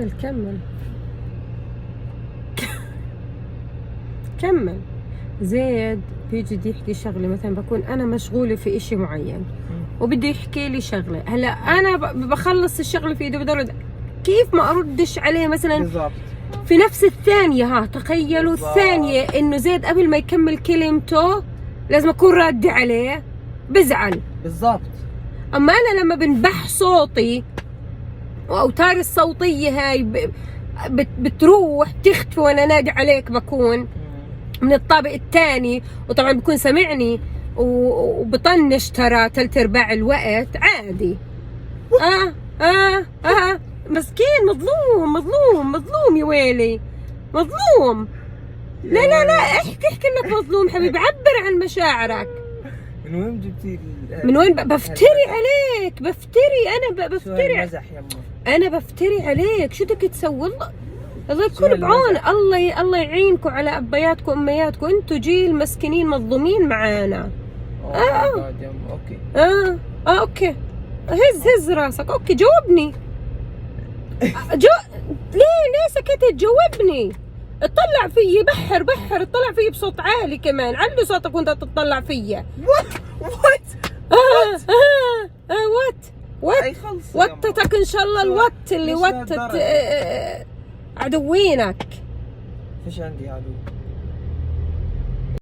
كمل كمل. زيد بيجي يحكي شغله، مثلا بكون انا مشغوله في اشي معين وبده يحكي لي شغله، هلا انا بخلص الشغله في ايدي بدور كيف ما اردش عليه مثلا بالضبط في نفس الثانيه. ها تخيلوا الثانيه انه زيد قبل ما يكمل كلمته لازم اكون رادة عليه، بزعل. بالضبط. اما انا لما بنبح صوتي واوتار الصوتيه هاي بتروح تختفي وانا نادي عليك، بكون من الطابق الثاني، وطبعا بكون سمعني وبطنش ترى ثلث ارباع الوقت عادي. مسكين، مظلوم مظلوم مظلوم يا ويلي، مظلوم. لا لا لا، احكي انك مظلوم حبيبي، عبر عن مشاعرك. من وين جبتي من وين بفتري عليك؟ انا بفتري. مزح يما، انا بفتري عليك، شو بدك تسوي؟ الله يكون بعون. الله يعينكم على ابياتكم وامياتكم، انتوا جيل مسكينين مظلومين معانا. اوكي. اوكي، هز راسك. اوكي جاوبني. ليه سكتت؟ جاوبني. اطلع فيي، بحر اطلع فيي بصوت عالي كمان، علي صوتك وانت تطلع فيا. وات وتتك ان شاء الله، الوت اللي وتت عدوينك. فيش عندي عدو.